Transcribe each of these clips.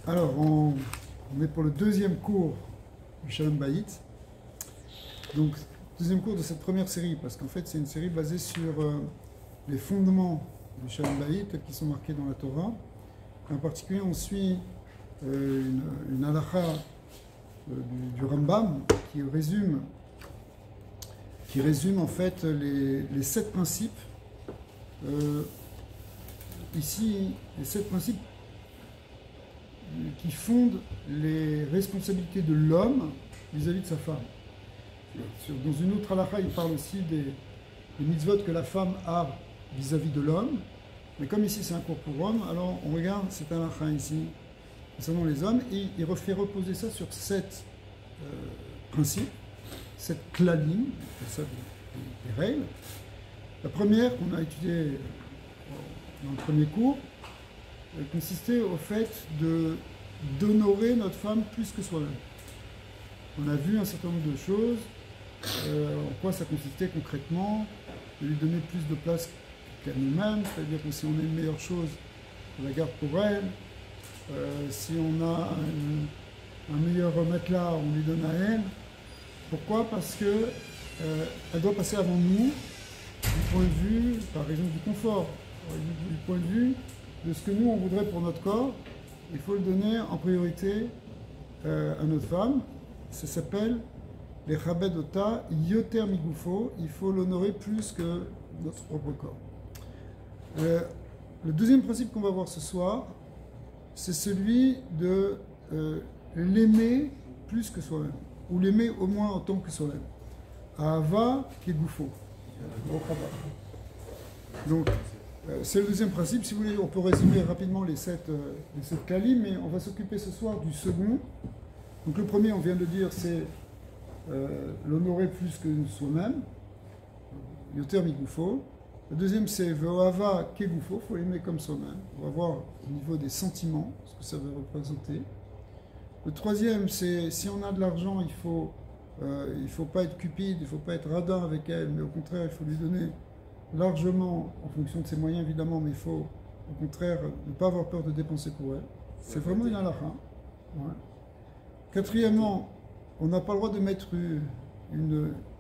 Alors, on est pour le deuxième cours du Shalom Bayit. Donc, deuxième cours de cette première série, parce qu'en fait, c'est une série basée sur les fondements du Shalom Bayit, tels qu'ils sont marqués dans la Torah. En particulier, on suit une halakha du Rambam qui résume en fait les 7 principes. Ici, les 7 principes qui fondent les responsabilités de l'homme vis-à-vis de sa femme. Dans une autre halakha, il parle aussi des mitzvot que la femme a vis-à-vis de l'homme. Mais comme ici c'est un cours pour hommes, alors on regarde cette halakha ici, concernant les hommes, et il fait reposer ça sur 7 principes, 7 klalim, ça des règles. La première qu'on a étudiée dans le premier cours consistait au fait d'honorer notre femme plus que soi-même. On a vu un certain nombre de choses, en quoi ça consistait concrètement, de lui donner plus de place qu'à nous-mêmes, c'est-à-dire que si on a une meilleure chose, on la garde pour elle. Si on a un meilleur matelas, on lui donne à elle. Pourquoi? Parce que elle doit passer avant nous du point de vue, par exemple, du confort, du point de vue de ce que nous on voudrait pour notre corps. Il faut le donner en priorité à notre femme. Ça s'appelle les chabedota yoter migufo. Il faut l'honorer plus que notre propre corps. Le deuxième principe qu'on va voir ce soir, c'est celui de l'aimer plus que soi-même, ou l'aimer au moins autant que soi-même. Ahava kegufo. Donc, c'est le deuxième principe. Si vous voulez, on peut résumer rapidement les 7 kalim, mais on va s'occuper ce soir du second. Donc, le premier, on vient de dire, c'est l'honorer plus que soi-même, yoter migufo. Le deuxième, c'est ve'ohava kegufo, il faut aimer comme soi-même. On va voir au niveau des sentiments, ce que ça veut représenter. Le troisième, c'est si on a de l'argent, il faut pas être cupide, il ne faut pas être radin avec elle, mais au contraire, il faut lui donner largement, en fonction de ses moyens évidemment, mais il faut au contraire ne pas avoir peur de dépenser pour elle. C'est vraiment une halakha. Ouais. Quatrièmement, on n'a pas le droit de mettre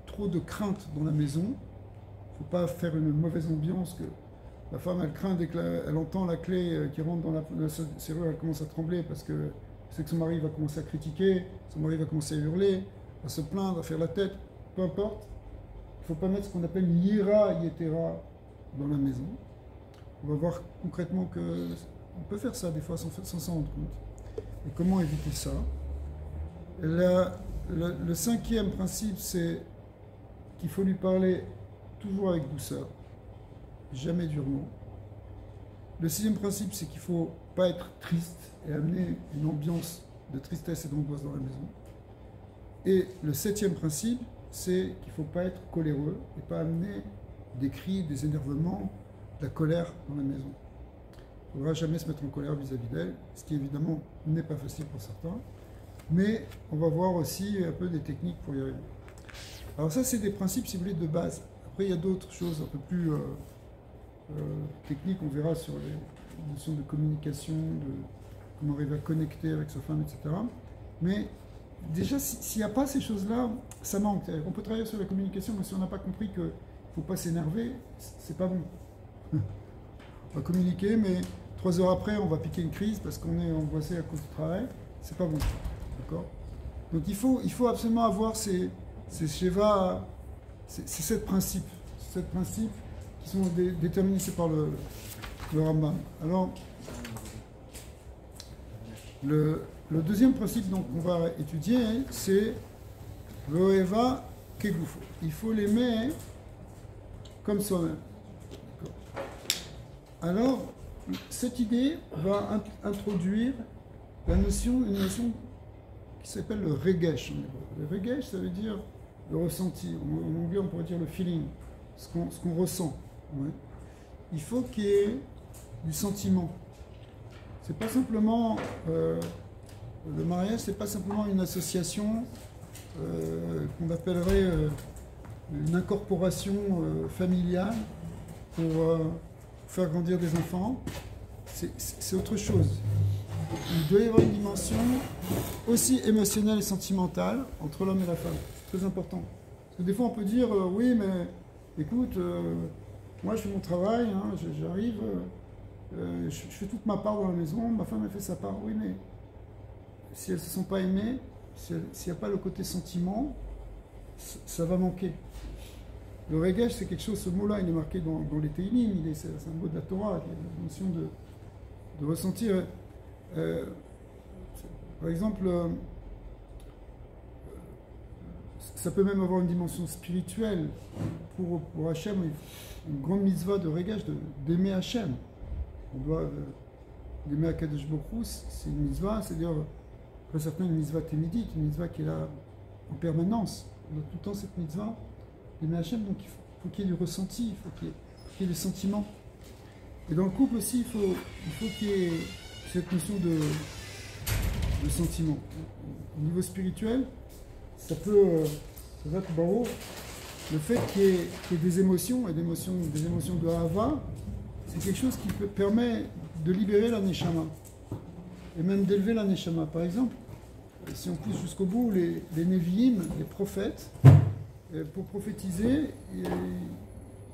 trop de crainte dans la maison. Il ne faut pas faire une mauvaise ambiance, que la femme elle craint dès qu'elle entend la clé qui rentre dans la serrure, elle commence à trembler parce que c'est que son mari va commencer à critiquer, son mari va commencer à hurler, à se plaindre, à faire la tête, peu importe. Il ne faut pas mettre ce qu'on appelle yira yetera dans la maison. On va voir concrètement qu'on peut faire ça des fois sans s'en rendre compte. Et comment éviter ça? Le cinquième principe, c'est qu'il faut lui parler toujours avec douceur, jamais durement. Le sixième principe, c'est qu'il ne faut pas être triste et amener une ambiance de tristesse et d'angoisse dans la maison. Et le septième principe, c'est qu'il ne faut pas être coléreux et pas amener des cris, des énervements, de la colère dans la maison. Il ne faudra jamais se mettre en colère vis-à-vis d'elle, ce qui évidemment n'est pas facile pour certains. Mais on va voir aussi un peu des techniques pour y arriver. Alors ça, c'est des principes, si vous voulez, de base. Après, il y a d'autres choses un peu plus techniques, on verra sur les notions de communication, de comment arriver à connecter avec sa femme, etc. Mais déjà, s'il n'y a pas ces choses-là, ça manque. On peut travailler sur la communication, mais si on n'a pas compris qu'il ne faut pas s'énerver, c'est pas bon. On va communiquer, mais 3 heures après, on va piquer une crise parce qu'on est angoissé à cause du travail. C'est pas bon. D'accord? Donc il faut absolument avoir ces sheva, ces 7 principes. 7 principes qui sont déterminés par le Rambam. Alors, le deuxième principe qu'on va étudier, c'est Ve'ohava kegufo. Il faut l'aimer comme soi-même. Alors, cette idée va introduire une notion qui s'appelle le regesh. Le regesh, ça veut dire le ressenti. En anglais, on pourrait dire le feeling, ce qu'on ressent. Ouais. Il faut qu'il y ait du sentiment. C'est pas simplement le mariage, c'est pas simplement une association qu'on appellerait une incorporation familiale pour faire grandir des enfants. C'est autre chose. il doit y avoir une dimension aussi émotionnelle et sentimentale entre l'homme et la femme. C'est très important. Parce que des fois, on peut dire, oui, mais écoute, moi, je fais mon travail, hein, j'arrive, je fais toute ma part dans la maison, ma femme, elle fait sa part. Oui, mais si elles ne se sont pas aimées, s'il n'y a pas le côté sentiment, ça va manquer. Le regesh, c'est quelque chose, ce mot-là, il est marqué dans les Teilim, c'est un mot de la Torah, il y a la notion de ressentir. Par exemple, ça peut même avoir une dimension spirituelle. Pour Hachem, une grande mitzvah de regesh, d'aimer Hachem. On doit d'aimer Akadosh Baruch Hu, c'est une mitzvah, c'est-à-dire, après certains, une mitzvah témédite, une mitzvah qui est là en permanence. On a tout le temps cette mitzvah d'aimer Hachem, donc il faut qu'il y ait du ressenti, il faut qu'il y ait des sentiments. Et dans le couple aussi, il faut qu'il y ait cette notion de sentiment. Au niveau spirituel, ça va être barreau. Le fait qu'il y ait des émotions, et des émotions de Ahava, c'est quelque chose qui permet de libérer la Neshama, et même d'élever la Neshama. Par exemple, si on pousse jusqu'au bout, les Nevi'im, les prophètes, pour prophétiser,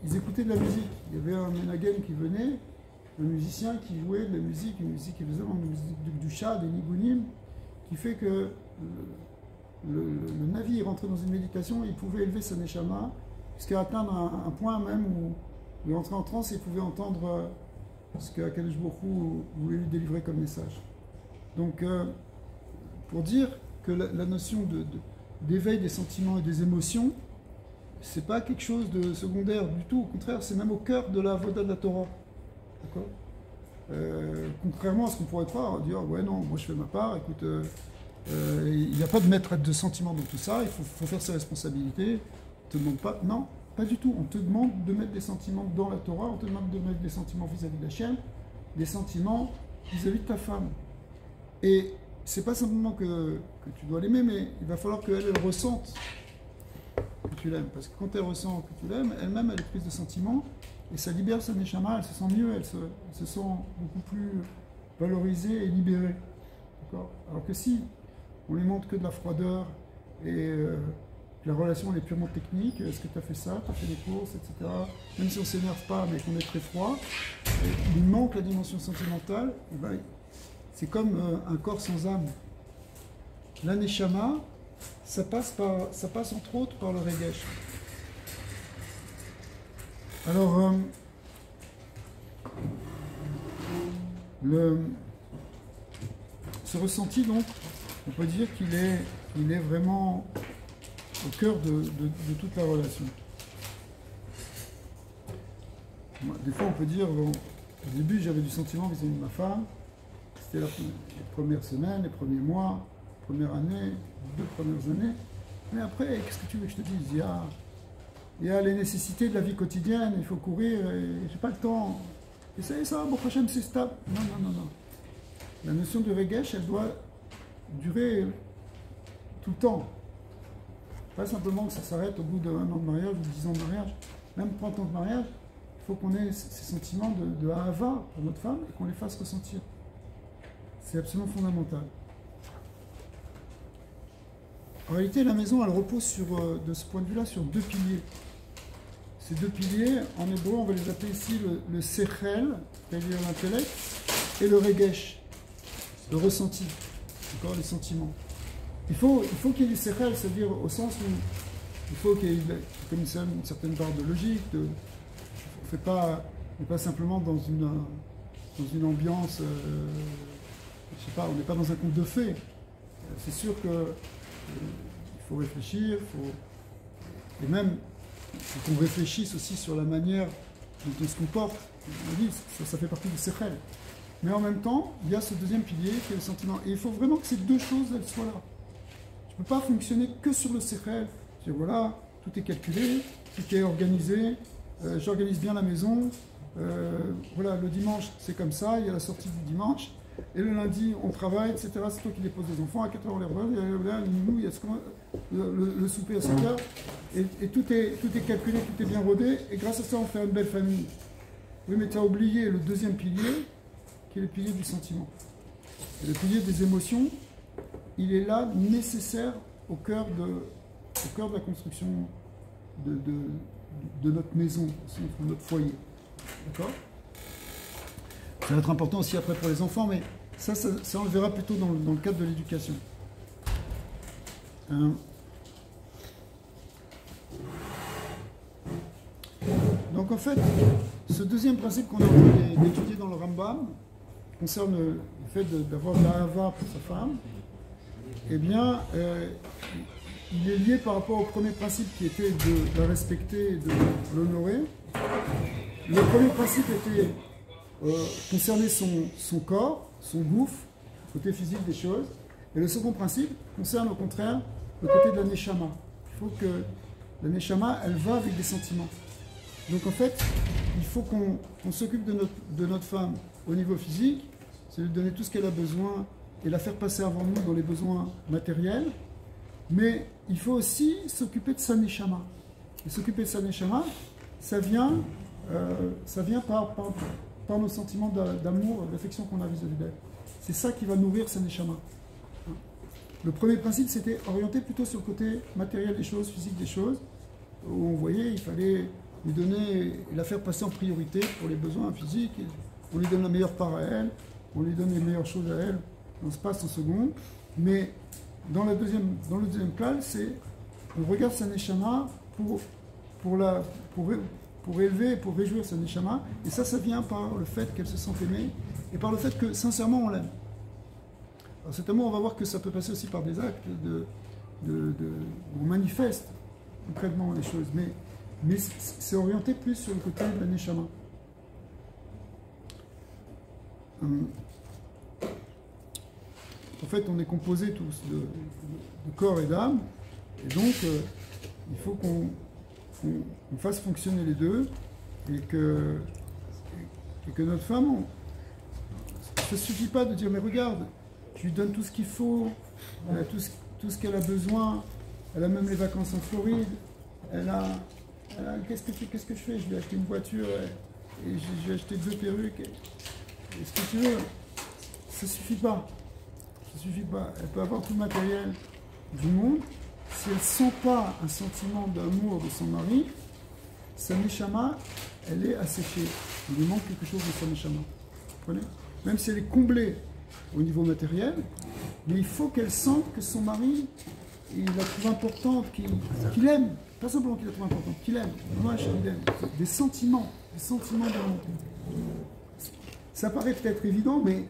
ils écoutaient de la musique. Il y avait un Menagen qui venait, un musicien qui jouait de la musique, une musique qui faisait une musique du chat, des Nigunim, qui fait que le navire rentrait dans une méditation, il pouvait élever sa Neshama jusqu'à atteindre un point même où il rentrait en transe et il pouvait entendre ce que Akadosh Baruch Hu voulait lui délivrer comme message. Donc, pour dire que la notion d'éveil des sentiments et des émotions, c'est pas quelque chose de secondaire du tout, au contraire, c'est même au cœur de la Avoda de la Torah. D'accord ? Contrairement à ce qu'on pourrait croire, dire ouais non, moi je fais ma part, écoute, il n'y a pas de mettre de sentiments dans tout ça, il faut faire ses responsabilités, on te demande pas, non, pas du tout, on te demande de mettre des sentiments dans la Torah, on te demande de mettre des sentiments vis-à-vis de Hachem, des sentiments vis-à-vis de ta femme. Et c'est pas simplement que tu dois l'aimer, mais il va falloir qu'elle ressente que tu l'aimes, parce que quand elle ressent que tu l'aimes, elle-même elle est prise de sentiments, et ça libère sa neshama, elle se sent mieux, elle se sent beaucoup plus valorisée et libérée. D'accord ? Alors que si on lui montre que de la froideur et la relation elle est purement technique, est-ce que tu as fait ça, tu as fait des courses, etc. Même si on ne s'énerve pas mais qu'on est très froid, il manque la dimension sentimentale, et ben, c'est comme un corps sans âme. La neshama, ça passe entre autres par le regesh. Alors, ce ressenti, donc, on peut dire qu'il est vraiment au cœur de toute la relation. Des fois, on peut dire, bon, au début, j'avais du sentiment vis-à-vis de ma femme, c'était les premières semaines, les premiers mois, première année, 2 premières années, mais après, qu'est-ce que tu veux que je te dise ? Il y a les nécessités de la vie quotidienne, il faut courir, j'ai pas le temps. Et ça, mon prochain, c'est stable. Non. La notion de regesh, elle doit durer tout le temps. Pas simplement que ça s'arrête au bout d'1 an de mariage ou 10 ans de mariage. Même 30 ans de mariage, il faut qu'on ait ces sentiments de ahava pour notre femme et qu'on les fasse ressentir. C'est absolument fondamental. En réalité, la maison, elle repose de ce point de vue-là sur 2 piliers. Ces 2 piliers, en hébreu, on va les appeler ici le sechel, c'est-à-dire l'intellect, et le regesh, le ressenti, encore les sentiments. Il faut qu'il y ait du sechel, c'est-à-dire au sens où il faut qu'il y ait comme une certaine part de logique. On n'est pas simplement dans une ambiance, je sais pas, on n'est pas dans un conte de fées. C'est sûr que il faut réfléchir, et même qu'on réfléchisse aussi sur la manière dont on se comporte. On dit, ça fait partie du sechel. Mais en même temps, il y a ce deuxième pilier qui est le sentiment. Et il faut vraiment que ces 2 choses, elles soient là. Tu ne peux pas fonctionner que sur le sechel. Tu dis, voilà, tout est calculé, tout est organisé, j'organise bien la maison, voilà, le dimanche, c'est comme ça, il y a la sortie du dimanche. Et le lundi, on travaille, etc. C'est toi qui déposes les enfants, à 4h on les revoit, il y a le souper à 7h, et tout est calculé, tout est bien rodé, et grâce à ça, on fait une belle famille. Oui, mais tu as oublié le deuxième pilier, qui est le pilier du sentiment. Et le pilier des émotions, il est là, nécessaire au cœur de la construction de notre maison, de notre foyer. D'accord? Ça va être important aussi après pour les enfants, mais ça on le verra plutôt dans le cadre de l'éducation. Donc en fait, ce deuxième principe qu'on a en train d'étudier dans le Rambam concerne le fait d'avoir de l'ahava pour sa femme. Eh bien, il est lié par rapport au premier principe qui était de la respecter et de l'honorer. Le premier principe était concerner son corps, son gouffre, le côté physique des choses. Et le second principe concerne au contraire le côté de la neshama. Il faut que la neshama, elle va avec des sentiments. Donc en fait, il faut qu'on s'occupe de notre femme au niveau physique, c'est lui donner tout ce qu'elle a besoin et la faire passer avant nous dans les besoins matériels. Mais il faut aussi s'occuper de sa neshama. Et s'occuper de sa neshama, ça vient par nos sentiments d'amour, d'affection qu'on a vis-à-vis d'elle. C'est ça qui va nourrir sa neshama. Le premier principe, c'était orienté plutôt sur le côté matériel des choses, physique des choses, où on voyait, il fallait lui donner, la faire passer en priorité pour les besoins physiques. On lui donne la meilleure part à elle, on lui donne les meilleures choses à elle, on se passe en second. Mais dans le deuxième cas, c'est on regarde sa neshama pour élever, pour réjouir sa neshama, et ça vient par le fait qu'elle se sente aimée, et par le fait que sincèrement on l'aime. Alors cet amour, on va voir que ça peut passer aussi par des actes on manifeste concrètement les choses, mais c'est orienté plus sur le côté de la neshama. En fait, on est composés tous de corps et d'âme, et donc il faut qu'on fasse fonctionner les deux, et que notre femme, ça ne suffit pas de dire mais regarde, je lui donne tout ce qu'il faut, elle a tout ce qu'elle a besoin, elle a même les vacances en Floride, qu'est-ce que je fais? Je lui ai acheté une voiture, et je lui ai acheté 2 perruques, et ce que tu veux, ça ne suffit pas. Ça suffit pas. Elle peut avoir tout le matériel du monde. Si elle ne sent pas un sentiment d'amour de son mari, sa neshama, elle est asséchée. Il lui manque quelque chose de sa neshama. Vous comprenez? Même si elle est comblée au niveau matériel, mais il faut qu'elle sente que son mari, il la trouve importante, qu'il aime. Pas simplement qu'il la trouve importante, qu'il aime. Moi, je l'aime. Des sentiments d'amour. Ça paraît peut-être évident, mais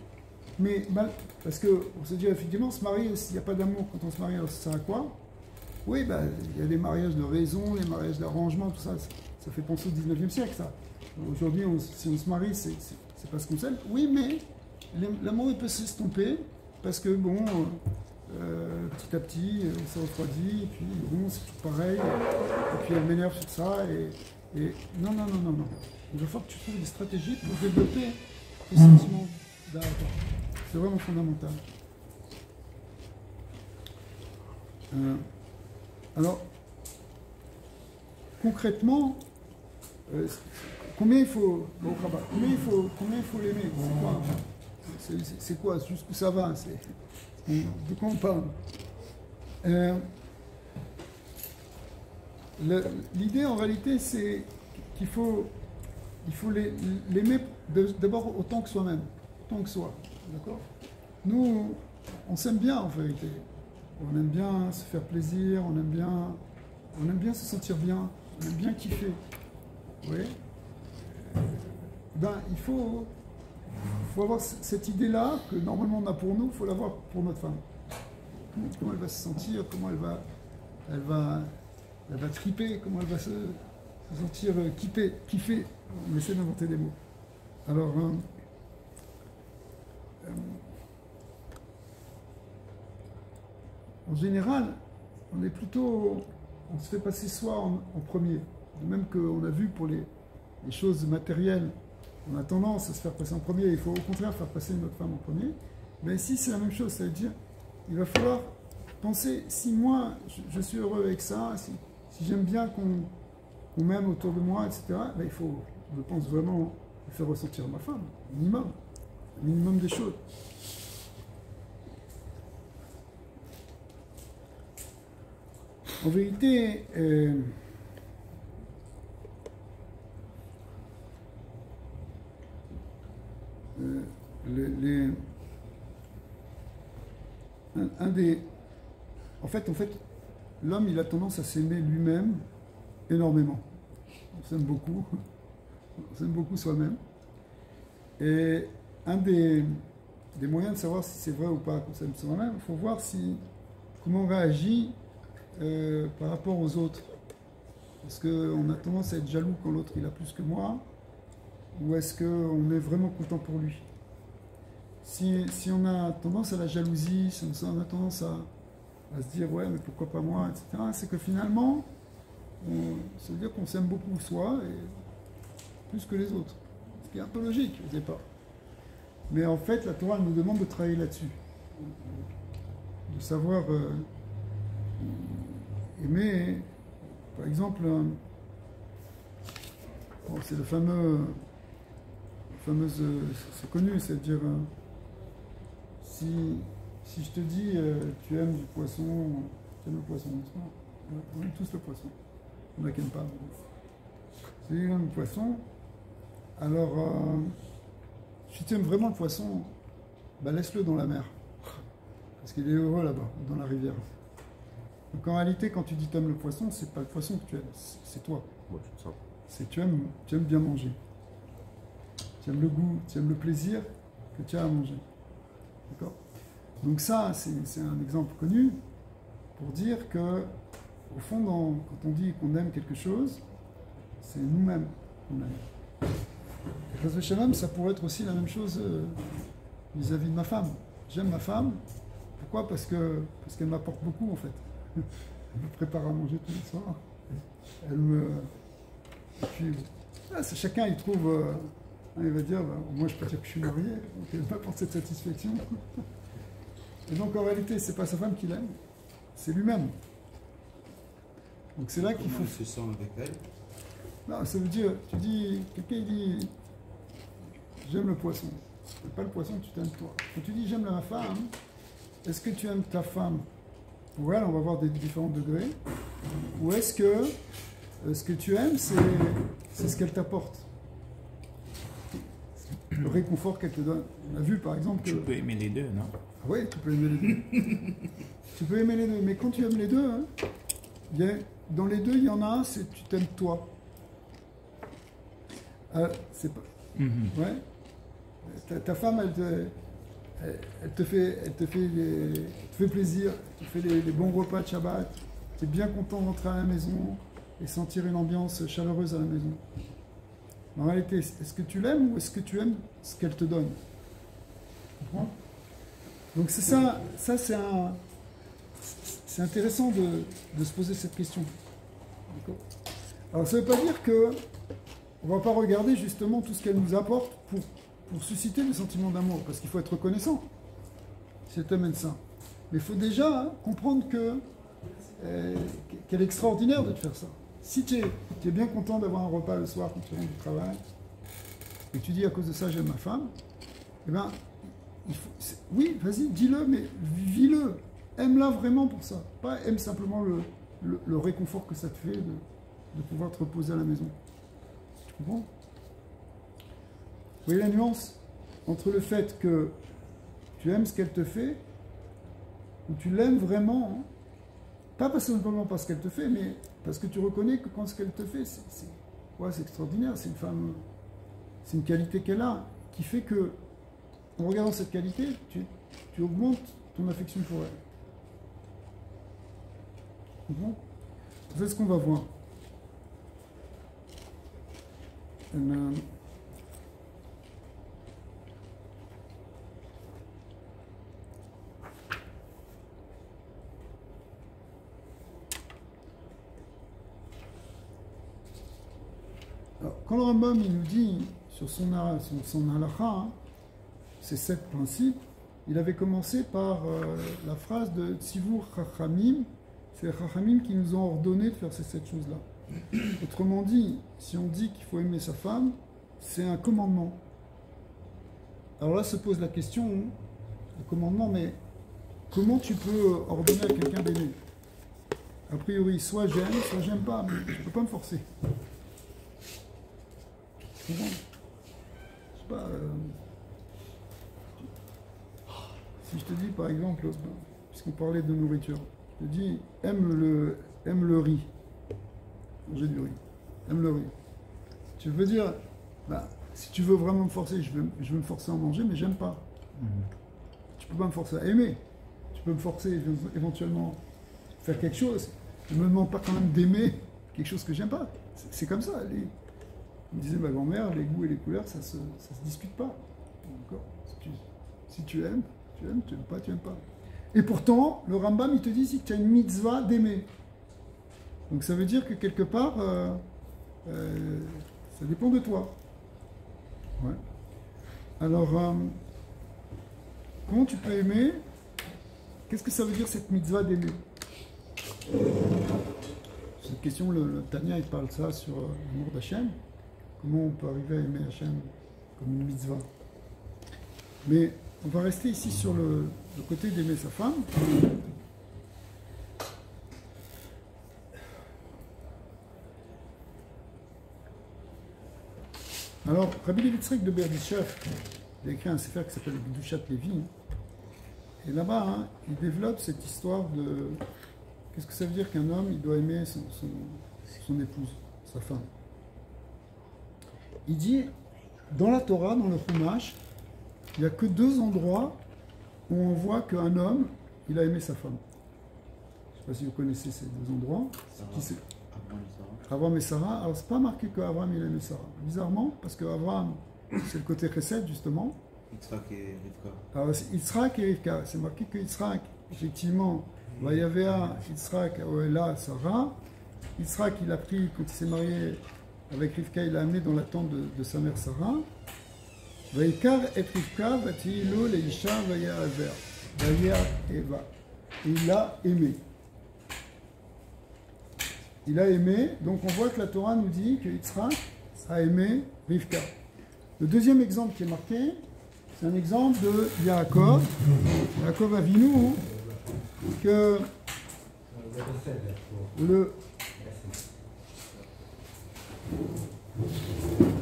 parce qu'on se dit effectivement, se marier, s'il n'y a pas d'amour quand on se marie, alors ça sert à quoi? Oui, il y a des mariages de raison, les mariages d'arrangement, tout ça, ça fait penser au 19e siècle, ça. Aujourd'hui, si on se marie, c'est parce qu'on s'aime. Oui, mais l'amour, il peut s'estomper, parce que, petit à petit, ça refroidit, et puis, c'est tout pareil, et puis elle m'énerve sur ça, et non. Il va falloir que tu trouves des stratégies pour développer tes sentiments d'amour. C'est vraiment fondamental. Alors, concrètement, combien il faut l'aimer? C'est quoi? Jusqu'où ça va? De quoi on parle? L'idée en réalité, c'est qu'il faut l'aimer d'abord autant que soi-même, autant que soi. D'accord? Nous, on s'aime bien en vérité. On aime bien se faire plaisir, on aime bien se sentir bien, on aime bien kiffer. Oui. Il faut avoir cette idée-là que normalement on a pour nous, il faut l'avoir pour notre femme. Comment elle va se sentir, comment elle va triper, comment elle va se sentir kiffer. On essaie d'inventer des mots. Alors, en général, on se fait passer soi en premier. Même qu'on a vu pour les choses matérielles, on a tendance à se faire passer en premier. Il faut au contraire faire passer notre femme en premier. Mais ici, c'est la même chose. Ça veut dire, il va falloir penser, si moi, je suis heureux avec ça, si j'aime bien qu'on m'aime autour de moi, etc., il faut, je pense vraiment, faire ressentir ma femme, minimum des choses. En vérité, en fait, l'homme, il a tendance à s'aimer lui-même énormément. On s'aime beaucoup. On s'aime beaucoup soi-même. Et un des moyens de savoir si c'est vrai ou pas qu'on s'aime soi-même, il faut voir comment on réagit par rapport aux autres. Est-ce qu'on a tendance à être jaloux quand l'autre il a plus que moi? Ou est-ce qu'on est vraiment content pour lui? Si on a tendance à la jalousie, si on a tendance à se dire ouais mais pourquoi pas moi, etc., c'est que finalement, ça veut dire qu'on s'aime beaucoup soi et plus que les autres. Ce qui est un peu logique au départ. Mais en fait, la Torah nous demande de travailler là-dessus. De savoir aimer, par exemple, c'est le fameux, c'est connu, c'est-à-dire si je te dis tu aimes du poisson, tu aimes le poisson, n'est-ce pas? On aime tous le poisson. On n'aime pas. Si tu aimes le poisson, alors si tu aimes vraiment le poisson, bah laisse-le dans la mer. Parce qu'il est heureux là-bas, dans la rivière. Donc en réalité, quand tu dis tu aimes le poisson, c'est pas le poisson que tu aimes, c'est toi. Ouais, c'est ça. C'est tu aimes bien manger. Tu aimes le goût, tu aimes le plaisir que tu as à manger. D'accord? Donc ça, c'est un exemple connu pour dire que, au fond, quand on dit qu'on aime quelque chose, c'est nous-mêmes qu'on aime. Et Chas v'Shalom, ça pourrait être aussi la même chose vis-à-vis de ma femme. J'aime ma femme. Pourquoi? Parce qu'elle m'apporte beaucoup, en fait. Elle me prépare à manger tous les soirs. Et puis, là, chacun, il trouve... il va dire, moi je peux dire que je suis marié, donc elle m'apporte cette satisfaction. Et donc en réalité, c'est pas sa femme qui l'aime, c'est lui-même. Donc c'est là qu'il faut... Comment il se sent avec elle? Non, ça veut dire, quelqu'un dit, j'aime le poisson. C'est pas le poisson que tu t'aimes toi. Quand tu dis j'aime ma femme, est-ce que tu aimes ta femme? Pour elle, on va voir des différents degrés. Ou est-ce que ce que tu aimes, c'est ce qu'elle t'apporte? Le réconfort qu'elle te donne. On a vu par exemple que... Tu peux aimer les deux, non? Ah oui, tu peux aimer les deux. Tu peux aimer les deux, mais quand tu aimes les deux, hein, dans les deux, il y en a un, c'est tu t'aimes toi. C'est pas... Ouais. Ta femme, elle te fait plaisir, elle te fait les bons repas de Shabbat. Tu es bien content de rentrer à la maison et sentir une ambiance chaleureuse à la maison. En réalité, est-ce que tu l'aimes ou est-ce que tu aimes ce qu'elle te donne? Tu comprends? Donc c'est ça c'est intéressant de se poser cette question. Alors ça ne veut pas dire que on ne va pas regarder justement tout ce qu'elle nous apporte pour susciter le sentiment d'amour, parce qu'il faut être reconnaissant si elle t'amène ça. Mais il faut déjà comprendre qu'elle est extraordinaire de te faire ça. Si tu es bien content d'avoir un repas le soir quand tu rentres du travail, et tu dis à cause de ça j'aime ma femme, eh bien, oui, vas-y, dis-le, mais vis-le. Aime-la vraiment pour ça. Pas aime simplement le réconfort que ça te fait de pouvoir te reposer à la maison. Tu comprends? Vous voyez la nuance entre le fait que tu aimes ce qu'elle te fait, ou tu l'aimes vraiment, hein, pas simplement parce qu'elle te fait, mais parce que tu reconnais que quand ce qu'elle te fait, c'est extraordinaire, c'est une femme, c'est une qualité qu'elle a, qui fait que, en regardant cette qualité, tu augmentes ton affection pour elle. Tu comprends? C'est ce qu'on va voir. Alors, quand le Rambam il nous dit sur son halakha, hein, ces 7 principes, il avait commencé par la phrase de Tzivur Chachamim, c'est les Chachamim qui nous ont ordonné de faire ces 7 choses-là. Autrement dit, si on dit qu'il faut aimer sa femme, c'est un commandement. Alors là se pose la question, le commandement, mais comment tu peux ordonner à quelqu'un d'aimer? a priori, soit j'aime pas, mais je ne peux pas me forcer. Tu comprends? Je sais pas. Si je te dis, par exemple, puisqu'on parlait de nourriture, je te dis, aime le riz. Manger du riz. Aime le riz. Tu veux dire, bah, si tu veux vraiment me forcer, je veux me forcer à en manger, mais j'aime pas. Tu peux pas me forcer à aimer. Tu peux me forcer éventuellement à faire quelque chose. Ne me demande pas quand même d'aimer quelque chose que j'aime pas. C'est comme ça. Comme disait ma grand-mère, les goûts et les couleurs, ça se discute pas. D'accord. Si tu aimes, tu aimes pas, tu aimes pas. Et pourtant, le Rambam, il te dit ici que tu as une mitzvah d'aimer. Donc ça veut dire que quelque part, ça dépend de toi. Ouais. Alors, comment tu peux aimer? Qu'est-ce que ça veut dire cette mitzvah d'aimer? Cette question, le Tanya, il parle ça sur l'amour d'Hachem. Comment on peut arriver à aimer Hachem comme une mitzvah? Mais on va rester ici sur le côté d'aimer sa femme. Alors, Rabbi Levi Yitzhak de Berditchev, il a écrit un sefer qui s'appelle Gdushat Levi. Et là-bas, hein, il développe cette histoire de... Qu'est-ce que ça veut dire qu'un homme, il doit aimer son épouse, sa femme? Il dit, dans la Torah, dans le Chumash, il n'y a que 2 endroits où on voit qu'un homme, il a aimé sa femme. Je ne sais pas si vous connaissez ces 2 endroits. C'est Abraham et Sarah. Alors, c'est pas marqué qu'Abraham, il a aimé Sarah. Bizarrement, parce qu'Abraham, c'est le côté Chesed, justement. Yitzhak et Rivka. Alors, c'est Yitzhak et Rivka. C'est marqué que Yitzhak, effectivement, Vayavea, Yitzhak, Oela, Sarah. Yitzhak, il a pris, quand il s'est marié avec Rivka, il l'a amené dans la tente de sa mère Sarah. Vaikar et Rivka, Vatilo, Leisha, Vaya Aver, Vaya Eva. Et il l'a aimé. Il a aimé, donc on voit que la Torah nous dit que Yitzhak a aimé Rivka. Le deuxième exemple qui est marqué, c'est un exemple de Yaakov. Yaakov Avinu, que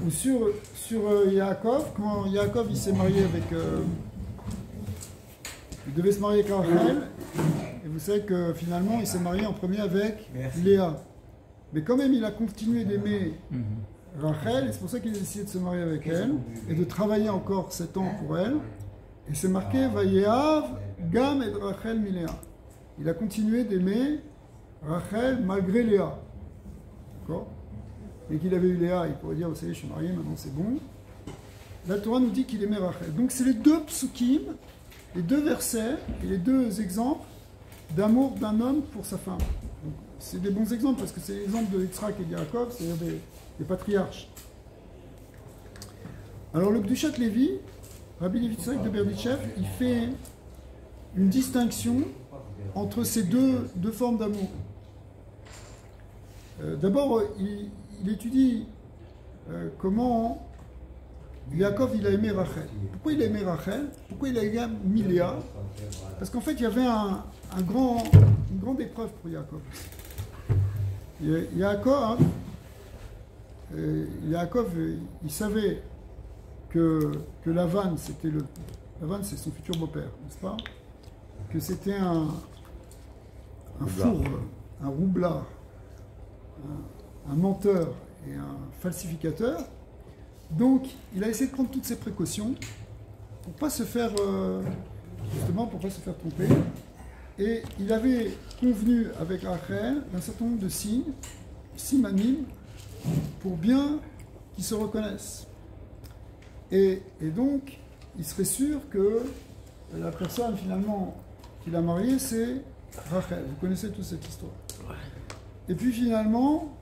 sur Yaakov, quand Yaakov il s'est marié avec... il devait se marier avec Rachel, et vous savez que finalement il s'est marié en premier avec Léa. Mais quand même il a continué d'aimer Rachel, et c'est pour ça qu'il a décidé de se marier avec elle, et de travailler encore 7 ans pour elle. Et c'est marqué Vayehav Gam et Rachel Miléa. Il a continué d'aimer Rachel malgré Léa. D'accord? Et qu'il avait eu Léa, il pourrait dire, vous savez, je suis marié, maintenant c'est bon. La Torah nous dit qu'il aimait Rachel. Donc c'est les 2 psukim, les 2 versets et les 2 exemples d'amour d'un homme pour sa femme. Donc, c'est des bons exemples parce que c'est l'exemple de Yitzhak et de Yaakov, c'est-à-dire des patriarches. Alors le Gdushat Levi, Rabbi Levi Yitzhak de Berditchev, il fait une distinction entre ces deux formes d'amour. D'abord, il étudie comment Yaakov il a aimé Rachel. Pourquoi il a aimé Rachel? Pourquoi il a aimé Léa? Parce qu'en fait, il y avait une grande épreuve pour Yaakov. Yaakov, il savait que Lavan, Lavan, c'est son futur beau-père, n'est-ce pas? Que c'était un fourbe, un roublard, un menteur et un falsificateur. Donc, il a essayé de prendre toutes ses précautions pour pas se faire, justement, pour pas se faire tromper. Et il avait convenu avec Rachel d'un certain nombre de signes, simanim, pour bien qu'ils se reconnaissent. Et donc, il serait sûr que la personne, finalement, qu'il a mariée, c'est Rachel. Vous connaissez toute cette histoire. Et puis, finalement,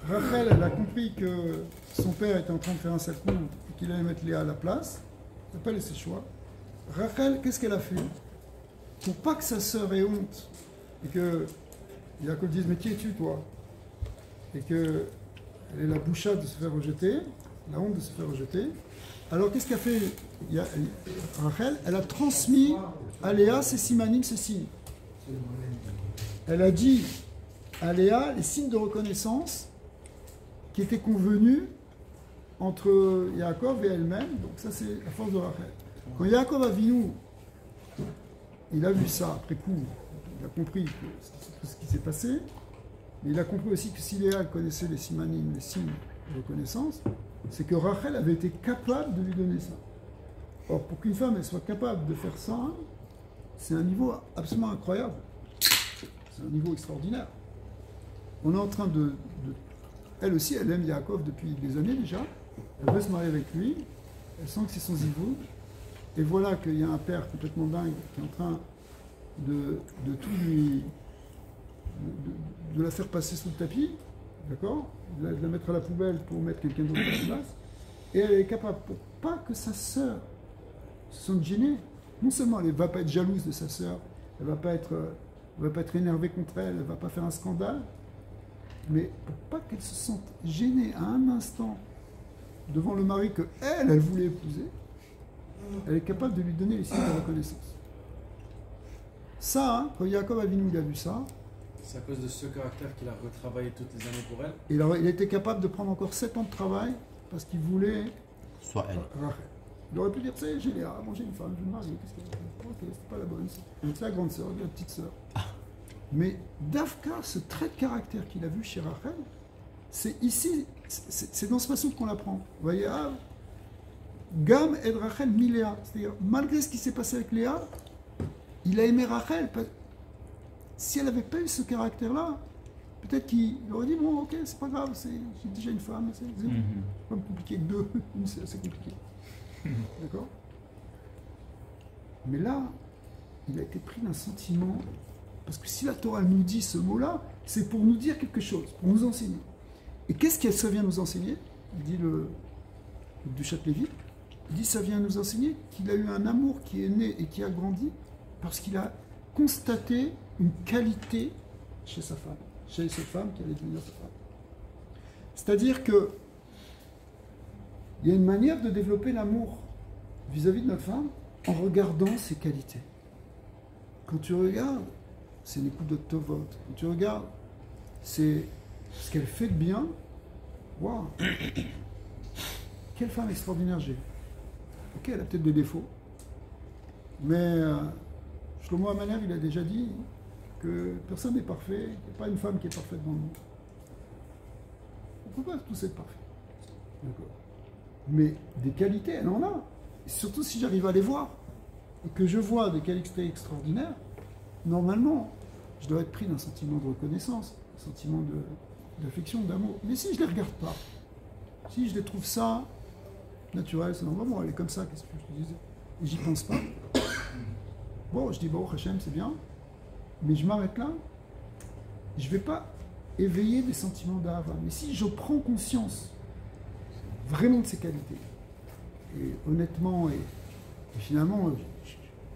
Rachel, elle a compris que son père était en train de faire un sale coup et qu'il allait mettre Léa à la place. Elle n'a pas laissé le choix. Rachel, qu'est-ce qu'elle a fait? Pour pas que sa sœur ait honte et que Yaakov dise mais qui es-tu toi? Et qu'elle ait la bouchade de se faire rejeter, la honte de se faire rejeter. Alors qu'est-ce qu'a fait Rachel? Elle a transmis à Léa ses simanim, ses signes. Elle a dit à Léa les signes de reconnaissance qui étaient convenus entre Yaakov et elle-même. Donc ça, c'est la force de Rachel. Quand Yaakov Avinu, il a vu ça après coup, il a compris que c'est tout ce qui s'est passé, mais il a compris aussi que si Léa connaissait les simanim, les signes de reconnaissance, c'est que Rachel avait été capable de lui donner ça. Or, pour qu'une femme elle soit capable de faire ça, c'est un niveau absolument incroyable. C'est un niveau extraordinaire. On est en train elle aussi, elle aime Yaakov depuis des années déjà. Elle veut se marier avec lui. Elle sent que c'est son zivou. Et voilà qu'il y a un père complètement dingue qui est en train de tout lui... de la faire passer sous le tapis. D'accord, de la mettre à la poubelle pour mettre quelqu'un d'autre à la place. Et elle est capable, pour pas que sa sœur se sente gênée, non seulement elle ne va pas être jalouse de sa sœur, elle ne va pas être énervée contre elle, elle ne va pas faire un scandale, mais pour pas qu'elle se sente gênée à un instant devant le mari que elle voulait épouser, elle est capable de lui donner les signes de reconnaissance. Ça, hein, quand Yaakov Avinu il a vu ça, c'est à cause de ce caractère qu'il a retravaillé toutes les années pour elle. Il a été capable de prendre encore 7 ans de travail parce qu'il voulait... Soit elle. Il aurait pu dire, c'est j'ai Léa, j'ai une femme, je vais me marier, qu'est-ce qu'elle fait? Ok, c'est pas la bonne, c'est la grande sœur, la petite sœur. Mais Dafka, ce trait de caractère qu'il a vu chez Rachel, c'est ici, c'est dans ce passage qu'on l'apprend. Vous voyez, Gam et Rachel mi Léa. C'est-à-dire, malgré ce qui s'est passé avec Léa, il a aimé Rachel. Si elle n'avait pas eu ce caractère-là, peut-être qu'il aurait dit, bon, ok, c'est pas grave, j'ai déjà une femme, c'est pas compliqué que deux, c'est assez compliqué. D'accord? Mais là, il a été pris d'un sentiment, parce que si la Torah nous dit ce mot-là, c'est pour nous dire quelque chose, pour nous enseigner. Et qu'est-ce que ça vient nous enseigner? Il dit le Duchat Lévi, il dit ça vient nous enseigner qu'il a eu un amour qui est né et qui a grandi, parce qu'il a constaté une qualité chez sa femme, chez cette femme qui allait devenir sa femme. C'est-à-dire que il y a une manière de développer l'amour vis-à-vis de notre femme en regardant ses qualités. Quand tu regardes, c'est les coups de Tovot. Quand tu regardes, c'est ce qu'elle fait de bien. Waouh! Quelle femme extraordinaire j'ai. Ok, elle a peut-être des défauts, mais Shlomo Amaner, il a déjà dit que personne n'est parfait, il n'y a pas une femme qui est parfaite dans le monde. On ne peut pas tous être parfaits. D'accord. Mais des qualités, elle en a. Et surtout si j'arrive à les voir, et que je vois des qualités extraordinaires, normalement, je dois être pris d'un sentiment de reconnaissance, un sentiment d'affection, d'amour. Mais si je ne les regarde pas, si je les trouve ça naturel, c'est normal, bon, elle est comme ça, qu'est-ce que je te disais? Et j'y pense pas. Bon, je dis, bon, Hachem, c'est bien, mais je m'arrête là, je ne vais pas éveiller des sentiments d'Ahava. Mais si je prends conscience vraiment de ses qualités, et honnêtement, et finalement,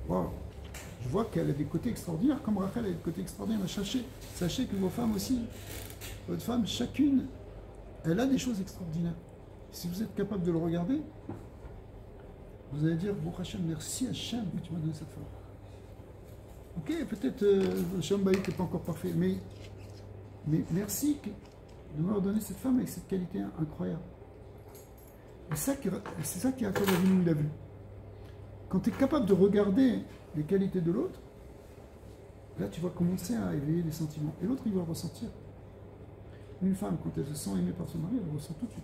je vois qu'elle a des côtés extraordinaires, comme Rachel a des côtés extraordinaires. Sachez que vos femmes aussi, votre femme, chacune, elle a des choses extraordinaires. Si vous êtes capable de le regarder, vous allez dire, bon Hachem, merci Hachem que tu m'as donné cette femme. Ok, peut-être Hachem Baït n'est pas encore parfait, mais merci de m'avoir donné cette femme avec cette qualité incroyable. Et c'est ça qui a encore Avinu, il a vu. Quand tu es capable de regarder les qualités de l'autre, là tu vas commencer à éveiller des sentiments. Et l'autre, il va le ressentir. Une femme, quand elle se sent aimée par son mari, elle le ressent tout de suite.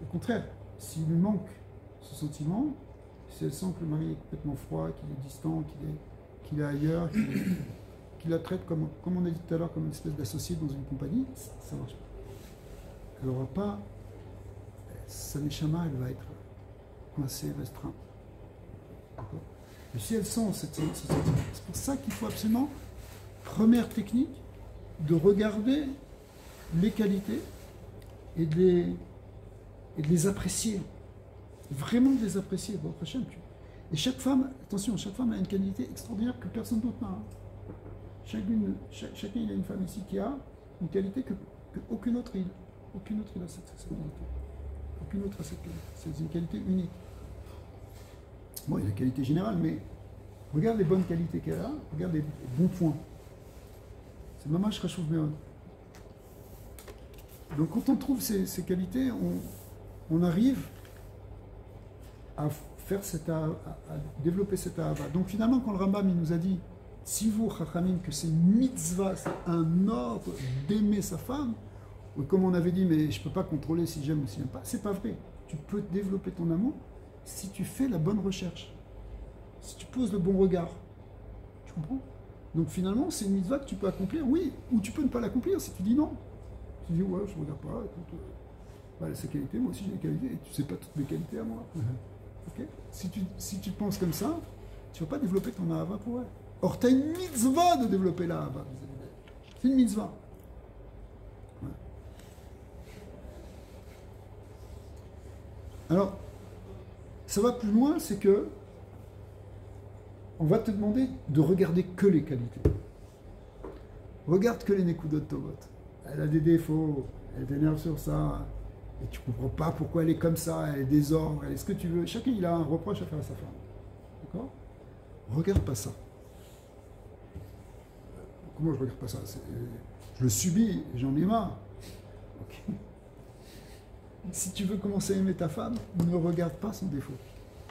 Au contraire, s'il lui manque ce sentiment, si elle sent que le mari est complètement froid, qu'il est distant, qu'il est ailleurs, qu'il la traite comme on a dit tout à l'heure, comme une espèce d'associé dans une compagnie, ça ne marche pas. Elle n'aura pas, sa neshama, elle va être coincée, restreinte. D'accord? Mais si elle sent ce sentiment, c'est pour ça qu'il faut absolument, première technique, de regarder les qualités et de les apprécier. Vraiment de les apprécier. Bon, prochain, et chaque femme, attention, chaque femme a une qualité extraordinaire que personne d'autre n'a. Chacun, il y a une femme ici qui a une qualité que aucune autre il. Aucune autre il a cette qualité. Aucune autre a cette qualité. C'est une qualité unique. Bon, il y a la qualité générale, mais regarde les bonnes qualités qu'elle a, regarde les bons points. C'est mamash chashuv meod. Donc quand on trouve ces qualités, on arrive à faire à développer cette ahava. Donc finalement, quand le Rambam il nous a dit, si vous, chachamim, que c'est une mitzvah, c'est un ordre d'aimer sa femme, ou comme on avait dit, mais je ne peux pas contrôler si j'aime ou si j'aime pas, c'est pas vrai. Tu peux développer ton amour si tu fais la bonne recherche, si tu poses le bon regard. Tu comprends? Donc finalement, c'est une mitzvah que tu peux accomplir, oui, ou tu peux ne pas l'accomplir si tu dis non. Tu dis, ouais, je ne regarde pas, écoute, voilà, ses qualités, moi aussi j'ai des qualités, et tu ne sais pas toutes mes qualités à moi. Okay? Si tu penses comme ça, tu ne vas pas développer ton ahava pour elle. Or, tu as une mitzvah de développer l'ahava. C'est une mitzvah. Ouais. Alors, ça va plus loin, c'est que on va te demander de regarder que les qualités. Regarde que les nekudot tovot. Elle a des défauts, elle t'énerve sur ça, et tu ne comprends pas pourquoi elle est comme ça, elle est désordre, elle est ce que tu veux. Chacun, il a un reproche à faire à sa femme. D'accord? Regarde pas ça. Comment je regarde pas ça? Je le subis, j'en ai marre. Okay. Si tu veux commencer à aimer ta femme, ne regarde pas son défaut.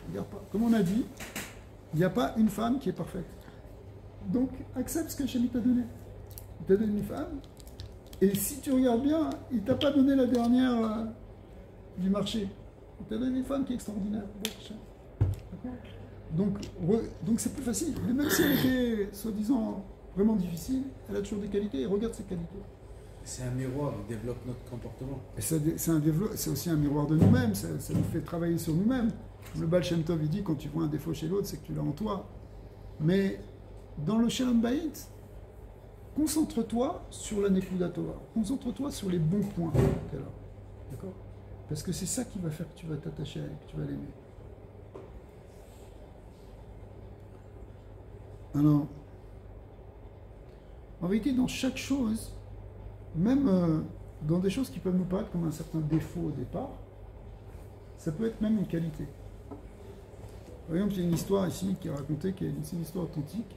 Regarde pas. Comme on a dit, il n'y a pas une femme qui est parfaite. Donc, accepte ce que Hachem t'a donné. Il t'a donné une femme, et si tu regardes bien, il ne t'a pas donné la dernière du marché. Il t'a donné une femme qui est extraordinaire. Donc c'est plus facile. Mais même si elle était, soi-disant, vraiment difficile, elle a toujours des qualités, et regarde ses qualités. C'est un miroir, il développe notre comportement. Et c'est aussi un miroir de nous-mêmes, ça nous fait travailler sur nous-mêmes. Le Baal Shem Tov, il dit, quand tu vois un défaut chez l'autre, c'est que tu l'as en toi. Mais dans le Shalom Bayit, concentre-toi sur la Nekuda Tova. Concentre-toi sur les bons points qu'elle a. D'accord? Parce que c'est ça qui va faire que tu vas t'attacher à elle, que tu vas l'aimer. Alors, en vérité, dans chaque chose, même dans des choses qui peuvent nous paraître comme un certain défaut au départ, ça peut être même une qualité. Par exemple, il y a une histoire ici qui est racontée, c'est une histoire authentique.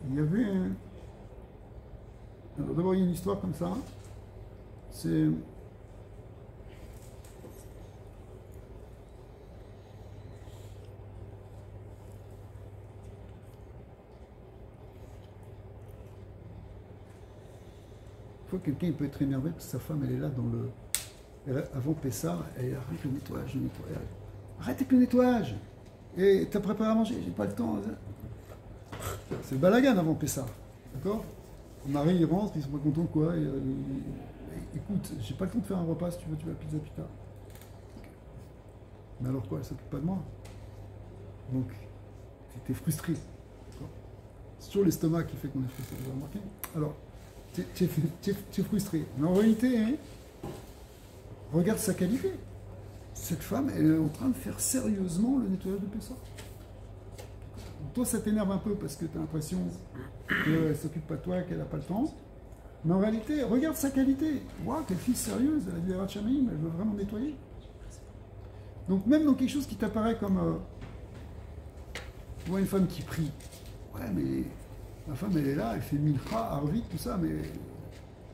Il y avait Alors d'abord, il y a une histoire comme ça. C'est... Des fois, quelqu'un il peut être énervé parce que sa femme, elle est là dans le... Avant Pessah, elle arrête le nettoyage, Arrête avec le nettoyage. Et t'as préparé à manger, j'ai pas le temps. C'est le balagan avant Pessah. D'accord? Le mari, il rentre, ils sont pas contents de quoi. Écoute, j'ai pas le temps de faire un repas, si tu veux la pizza plus tard. Mais alors quoi, elle s'occupe pas de moi. Donc, t'es frustré. C'est toujours l'estomac qui fait qu'on est frustré, vous avez remarqué? Alors, t'es frustré. Mais en réalité, hein, regarde sa qualité. Cette femme, elle est en train de faire sérieusement le nettoyage de Pessah. Toi, ça t'énerve un peu parce que tu as l'impression qu'elle ne s'occupe pas de toi, qu'elle n'a pas le temps. Mais en réalité, regarde sa qualité. Waouh, quelle fille sérieuse, elle a du Erat Shamayim, elle veut vraiment nettoyer. Donc même dans quelque chose qui t'apparaît comme... tu vois une femme qui prie. Ouais, mais ma femme, elle est là, elle fait milcha, arvit, tout ça, mais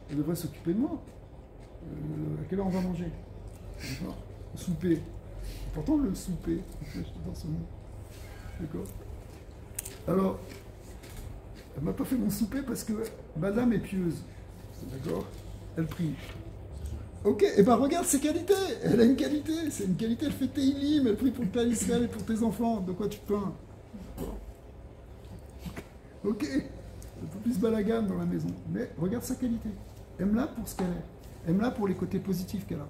elle devrait s'occuper de moi. À quelle heure on va manger? D'accord? Souper. Pourtant, le souper, je dans ce mot. D'accord? Alors, elle m'a pas fait mon souper parce que madame est pieuse. D'accord? Elle prie. Ok, et ben regarde ses qualités. Elle a une qualité. C'est une qualité, elle fait Teilim, elle prie pour le peuple d'Israël et pour tes enfants. De quoi tu te plains? Ok. Un peu plus balagan dans la maison. Mais regarde sa qualité. Aime-la pour ce qu'elle est. Aime-la pour les côtés positifs qu'elle a.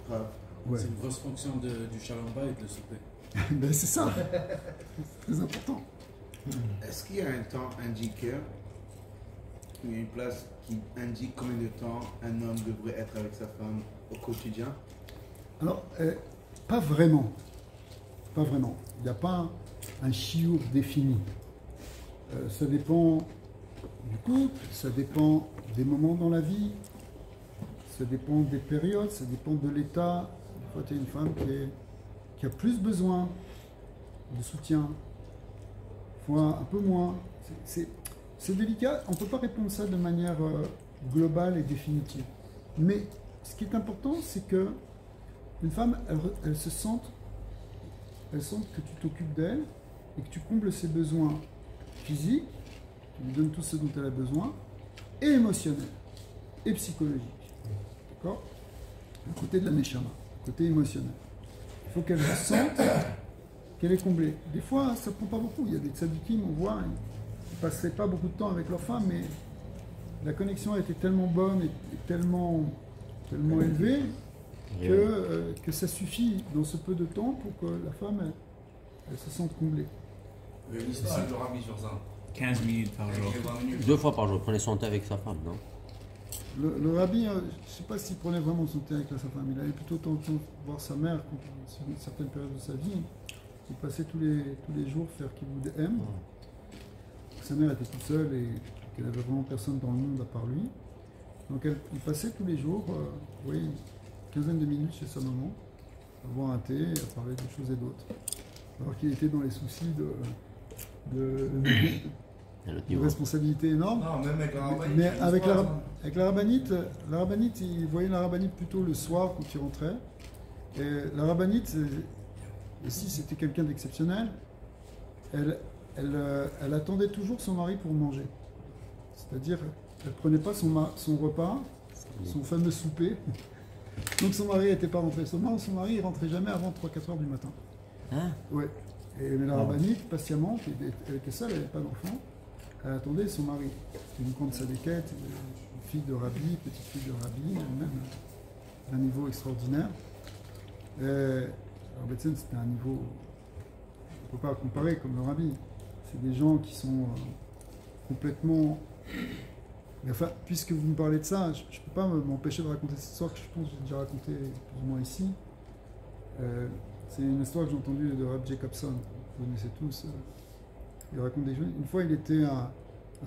Ouais. C'est une grosse fonction du Shalom Bayit, le souper. Ben c'est ça. C'est très important. Est-ce qu'il y a un temps indiqué, il y a une place qui indique combien de temps un homme devrait être avec sa femme au quotidien? Alors, pas vraiment. Pas vraiment. Il n'y a pas un chiour défini. Ça dépend du couple, ça dépend des moments dans la vie, ça dépend des périodes, ça dépend de l'état. Des fois, tu as une femme qui a plus besoin de soutien, fois un peu moins. C'est délicat, on ne peut pas répondre ça de manière globale et définitive. Mais ce qui est important, c'est que une femme, elle se sente que tu t'occupes d'elle et que tu combles ses besoins physiques, tu lui donnes tout ce dont elle a besoin, et émotionnels, et psychologiques. D'accord? Le côté de la neshama, le côté émotionnel. Il faut qu'elle se sente qu'elle est comblée. Des fois, ça ne prend pas beaucoup. Il y a des tzadikim, on voit, ils ne passaient pas beaucoup de temps avec leur femme, mais la connexion a été tellement bonne et tellement élevée que ça suffit dans ce peu de temps pour que la femme elle se sente comblée. L'histoire de Rabbi sur ça. 15 minutes par jour. 20 minutes. 2 fois par jour, prenez son thé avec sa femme, non? Le rabbi, je ne sais pas s'il prenait vraiment son thé avec sa femme, il allait plutôt voir sa mère sur une certaine période de sa vie. Il passait tous les jours faire Kibboud M. Sa mère était toute seule et qu'elle n'avait vraiment personne dans le monde à part lui. Donc il passait tous les jours, une quinzaine de minutes chez sa maman, à boire un thé et à parler de choses et d'autres. Alors qu'il était dans les soucis de responsabilité énorme. Non, même avec la rabbinite. Mais avec la rabbinite, il voyait la rabbinite plutôt le soir quand il rentrait. Et la rabbinite, aussi c'était quelqu'un d'exceptionnel, elle attendait toujours son mari pour manger. C'est-à-dire, elle ne prenait pas son repas, son fameux souper. Donc son mari n'était pas rentré. Son mari ne rentrait jamais avant 3-4 heures du matin. Hein? Ouais. Mais la rabbinite, patiemment, elle était seule, elle n'avait pas d'enfant, elle attendait son mari. C'était une grande sadéquette, une fille de rabbi, petite fille de rabbi, même d'un niveau extraordinaire. Alors Betzen, c'était un niveau, on ne peut pas comparer comme le rabbi. C'est des gens qui sont complètement... Mais enfin, puisque vous me parlez de ça, je ne peux pas m'empêcher de raconter cette histoire que je pense que j'ai déjà racontée plus ou moins ici. C'est une histoire que j'ai entendue de Rabbi Jacobson, vous connaissez tous. Il raconte des choses. Une fois, il était un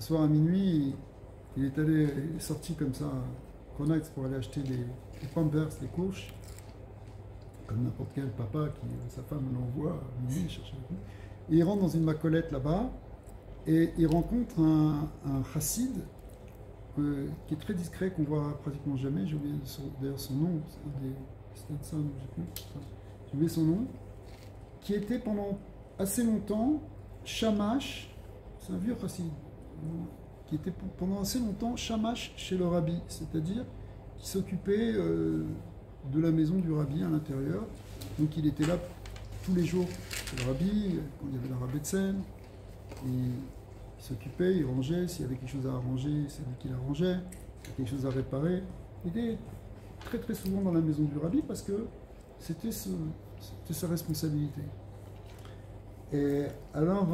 soir à minuit, il est sorti comme ça à Cronax pour aller acheter des pampers, des couches, comme n'importe quel papa qui sa femme l'envoie à minuit chercher des couches. Et il rentre dans une macolette là-bas et il rencontre un chassid qui est très discret, qu'on voit pratiquement jamais. J'ai oublié d'ailleurs son nom, c'est Stenson, j'ai oublié son nom, qui était pendant assez longtemps Shamash, c'est un vieux chassid, qui était pendant assez longtemps Shamash chez le rabbi, c'est-à-dire qui s'occupait de la maison du rabbi à l'intérieur. Donc il était là tous les jours chez le rabbi, quand il y avait la Rabbetsen, il s'occupait, il rangeait, s'il y avait quelque chose à arranger, c'est lui qui l'arrangeait, s'il y avait quelque chose à réparer. Il était très très souvent dans la maison du rabbi parce que c'était sa responsabilité. Et alors,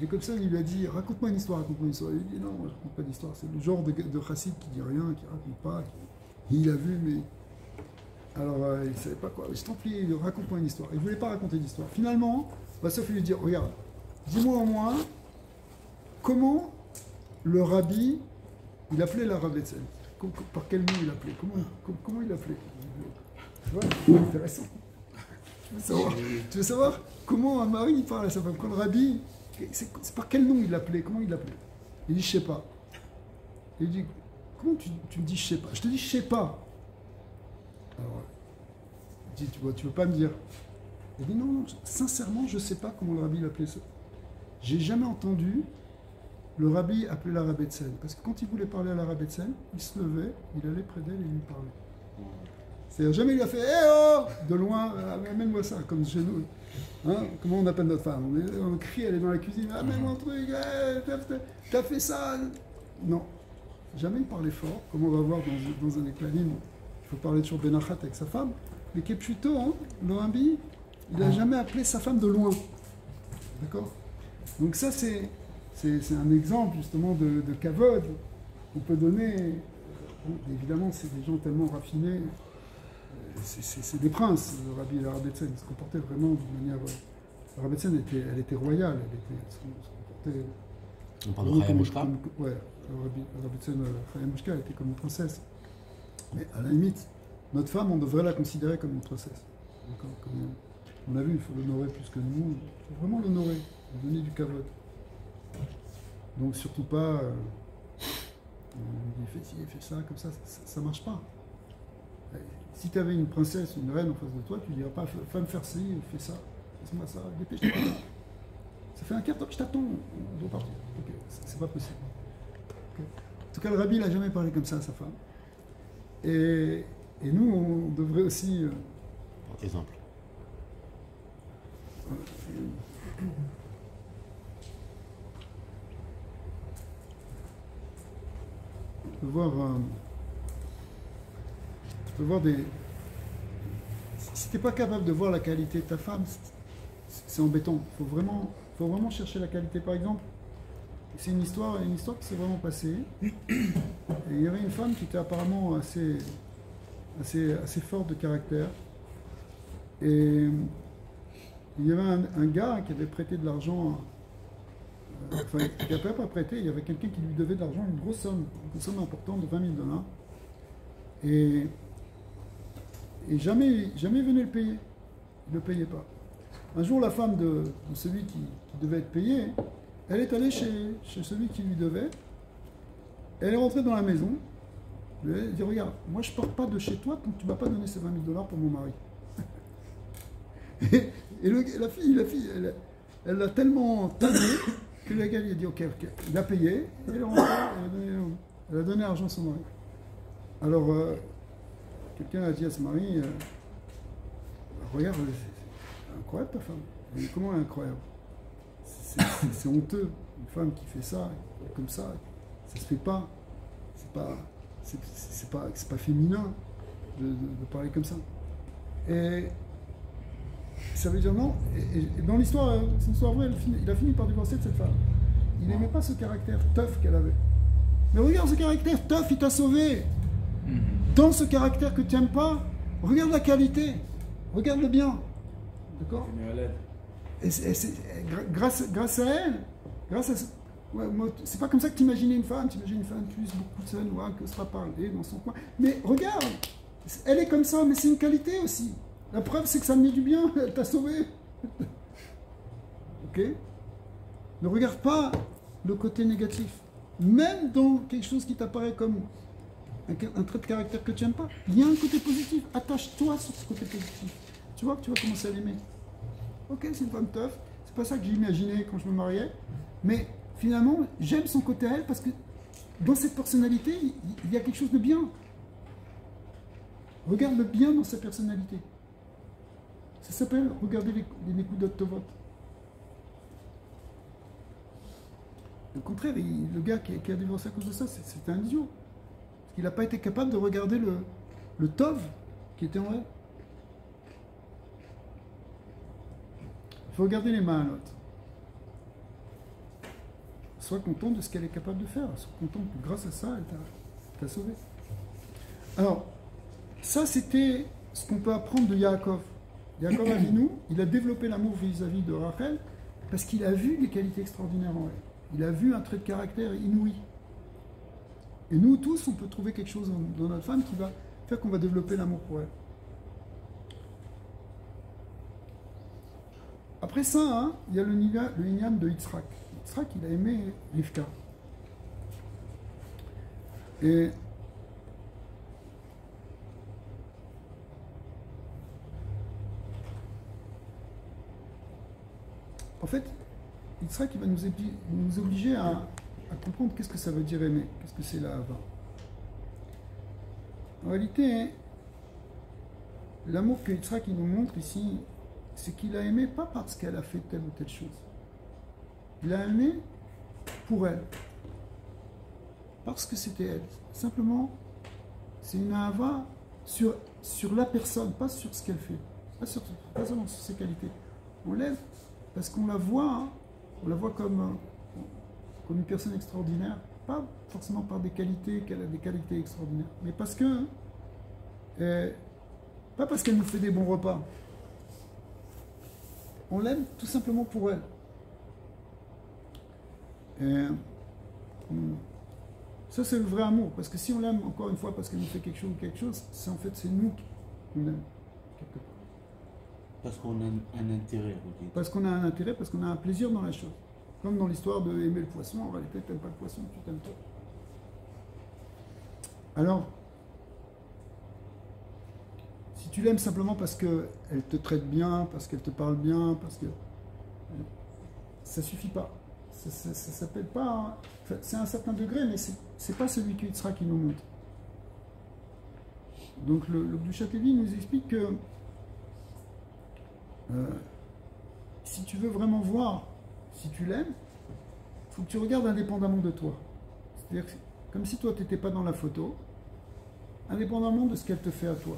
Jacobson, il lui a dit, raconte-moi une histoire, raconte-moi une histoire. Il dit, non, moi je raconte pas d'histoire. C'est le genre de chassid qui dit rien, qui raconte pas, il a vu, mais... Alors, il ne savait pas quoi. Je t'en prie, raconte-moi une histoire. Il ne voulait pas raconter d'histoire. Finalement, Bassof lui dit, regarde, dis-moi au moins, comment le rabbi, il appelait la Rabbetsen? Par quel nom il appelait? Comment il appelait? Tu vois, c'est intéressant. Tu veux savoir comment un mari il parle à sa femme? Quand le rabbi, c'est par quel nom il l'appelait? Comment il l'appelait? Il dit, je sais pas. Il dit, comment tu me dis, je sais pas? Je te dis, je sais pas. Alors, il dit, tu veux pas me dire? Il dit, non, sincèrement, je sais pas comment le rabbi l'appelait ça. J'ai jamais entendu le rabbi appeler la Rabbetsen. Parce que quand il voulait parler à la Rabbetsen, il se levait, il allait près d'elle et il lui parlait. C'est-à-dire, jamais il a fait « Eh oh !» de loin, amène-moi ça, comme chez nous. Hein, comment on appelle notre femme? On crie, elle est dans la cuisine, amène-moi un truc, t'as fait ça. Non, jamais il parlait fort, comme on va voir dans un éclalim. Il faut parler toujours Benachat avec sa femme. Mais Kepchuto, hein, le rabbi, il n'a jamais appelé sa femme de loin. D'accord? Donc ça, c'est un exemple justement de kavod qu'on peut donner. Bon, évidemment, c'est des gens tellement raffinés. C'est des princes, le rabbi et la Rabbetsen. Ils se comportaient vraiment de manière... La Rabbetsen, elle était royale. Elle se comportait... On parle de Chaya Mouchka? Ouais, la Rabbetsen, Chaya Mouchka, elle était comme une princesse. Mais à la limite, notre femme, on devrait la considérer comme une princesse. On a vu, il faut l'honorer plus que nous. Il faut vraiment l'honorer, lui donner du kavod. Donc surtout pas, il fait ci, il fait ça, comme ça marche pas. Si tu avais une princesse, une reine en face de toi, tu ne dirais pas, femme faire ci, fais ça, fais-moi ça, dépêche-toi. Ça fait un quart d'heure que je t'attends, on doit partir. Ok, c'est pas possible. Okay. En tout cas, le rabbi, il n'a jamais parlé comme ça à sa femme. Et nous, on devrait aussi... Par exemple. Tu peux voir des... Si tu n'es pas capable de voir la qualité de ta femme, c'est embêtant. Il faut vraiment chercher la qualité. Par exemple, c'est une histoire qui s'est vraiment passée. Et il y avait une femme qui était apparemment assez forte de caractère. Et il y avait un gars qui avait prêté de l'argent, enfin, qui n'avait pas prêté, il y avait quelqu'un qui lui devait de l'argent, une somme importante de $20 000. Et jamais il venait le payer. Il ne le payait pas. Un jour, la femme de celui qui devait être payé, elle est allée chez celui qui lui devait. Elle est rentrée dans la maison. Elle a dit, regarde, moi je ne pars pas de chez toi tant que tu ne m'as pas donné ces $20 000 pour mon mari. Et la fille, elle l'a tellement tanné que le gars lui a dit, ok, il a payé. Et elle est rentrée, elle a donné l'argent à son mari. Alors, quelqu'un a dit à son mari, regarde, c'est incroyable ta femme. Elle dit, comment elle est incroyable? C'est honteux, une femme qui fait ça, comme ça se fait pas. C'est pas féminin de parler comme ça. Et ça veut dire non. Et dans l'histoire, c'est une histoire vraie, il a fini par divorcer de cette femme. Il n'aimait pas ce caractère tough qu'elle avait. Mais regarde ce caractère tough, il t'a sauvé. Dans ce caractère que tu n'aimes pas, regarde la qualité, regarde le bien. D'accord? Et grâce à elle, ouais, c'est pas comme ça que tu imaginais une femme. Tu imagines une femme qui use beaucoup de scènes, qui sera parler dans son coin. Mais regarde, elle est comme ça, mais c'est une qualité aussi. La preuve, c'est que ça me met du bien, elle t'a sauvé. Ok? Ne regarde pas le côté négatif. Même dans quelque chose qui t'apparaît comme un trait de caractère que tu n'aimes pas, il y a un côté positif. Attache-toi sur ce côté positif. Tu vois que tu vas commencer à l'aimer. Ok, c'est une femme tough. C'est pas ça que j'imaginais quand je me mariais. Mais finalement, j'aime son côté à elle parce que dans cette personnalité, il y a quelque chose de bien. Regarde le bien dans sa personnalité. Ça s'appelle regarder les Nekudot Tovot. Au contraire, le gars qui a divorcé à cause de ça, c'est un idiot. Parce qu'il n'a pas été capable de regarder le Tov qui était en elle. Il faut regarder les mains à l'autre. Sois content de ce qu'elle est capable de faire. Sois content que grâce à ça, elle t'a sauvé. Alors, ça c'était ce qu'on peut apprendre de Yaakov. Yaakov Avinu, il a développé l'amour vis-à-vis de Rachel parce qu'il a vu des qualités extraordinaires en elle. Il a vu un trait de caractère inouï. Et nous tous, on peut trouver quelque chose dans notre femme qui va faire qu'on va développer l'amour pour elle. Après ça, hein, il y a le Inyan de Yitzhak. Yitzhak, il a aimé Rivka. Et en fait, Yitzhak, il va nous obliger à comprendre qu'est-ce que ça veut dire aimer, qu'est-ce que c'est la Hava. En réalité, l'amour que Yitzhak il nous montre ici, c'est qu'il a aimé pas parce qu'elle a fait telle ou telle chose. Il a aimé pour elle. Parce que c'était elle. Simplement, c'est une Ahava sur la personne, pas sur ce qu'elle fait. Pas seulement sur ses qualités. On l'aime parce qu'on la voit, hein, on la voit comme une personne extraordinaire. Pas forcément par des qualités, qu'elle a des qualités extraordinaires. Mais parce que... pas parce qu'elle nous fait des bons repas. On l'aime tout simplement pour elle. Et, ça c'est le vrai amour, parce que si on l'aime encore une fois parce qu'elle nous fait quelque chose, c'est en fait c'est nous qu'on aime quelque part. Parce qu'on a un intérêt, vous dites. Parce qu'on a un intérêt, parce qu'on a un plaisir dans la chose. Comme dans l'histoire de aimer le poisson, en réalité, tu n'aimes pas le poisson, tu t'aimes toi. Alors, si tu l'aimes simplement parce qu'elle te traite bien, parce qu'elle te parle bien, parce que... ça suffit pas. Ça s'appelle pas... Enfin, c'est à un certain degré, mais c'est pas celui qui sera qui nous montre. Donc le Gdushat Levi nous explique que si tu veux vraiment voir si tu l'aimes, il faut que tu regardes indépendamment de toi. C'est-à-dire que comme si toi tu n'étais pas dans la photo, indépendamment de ce qu'elle te fait à toi.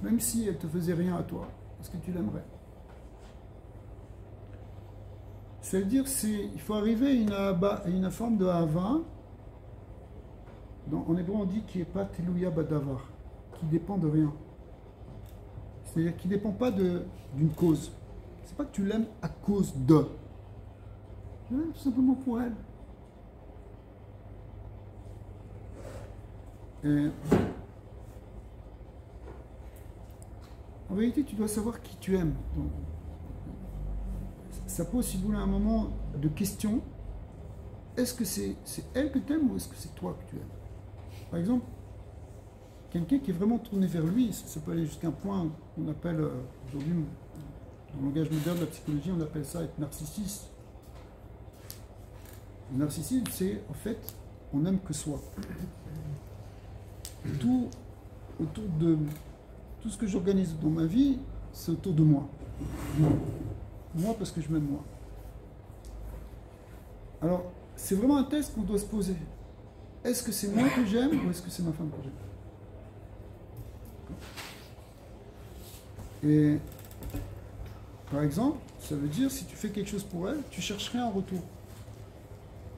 Même si elle te faisait rien à toi, est-ce que tu l'aimerais? Ça veut dire qu'il faut arriver à une forme de Hava. En hébreu, on dit qui n'est pas telouya badavar, qui dépend de rien. C'est-à-dire qui ne dépend pas d'une cause. C'est pas que tu l'aimes à cause de. Tu l'aimes tout simplement pour elle. Et en réalité, tu dois savoir qui tu aimes. Donc, ça pose, si vous voulez, un moment de question. Est-ce que c'est elle que tu aimes ou est-ce que c'est toi que tu aimes? Par exemple, quelqu'un qui est vraiment tourné vers lui, ça peut aller jusqu'à un point qu'on appelle, aujourd'hui, dans le langage moderne de la psychologie, on appelle ça être narcissiste. Le narcissisme, c'est, en fait, on n'aime que soi. Tout autour de... Tout ce que j'organise dans ma vie, c'est autour de moi. Moi, parce que je m'aime moi. Alors, c'est vraiment un test qu'on doit se poser. Est-ce que c'est moi que j'aime ou est-ce que c'est ma femme que j'aime? Et, par exemple, ça veut dire, si tu fais quelque chose pour elle, tu cherches rien en retour.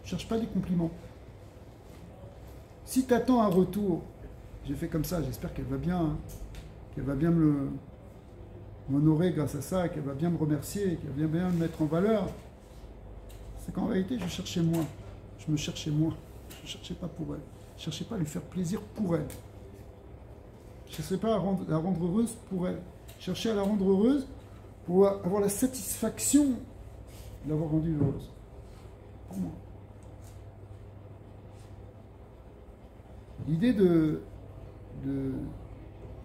Tu ne cherches pas des compliments. Si tu attends un retour, j'ai fait comme ça, j'espère qu'elle va bien, hein, qu'elle va bien m'honorer grâce à ça, qu'elle va bien me remercier, qu'elle va bien me mettre en valeur, c'est qu'en réalité, je cherchais moi. Je me cherchais moi. Je ne cherchais pas pour elle. Je ne cherchais pas à lui faire plaisir pour elle. Je ne cherchais pas à la rendre heureuse pour elle. Je cherchais à la rendre heureuse pour avoir la satisfaction de l'avoir rendue heureuse. Pour moi. L'idée de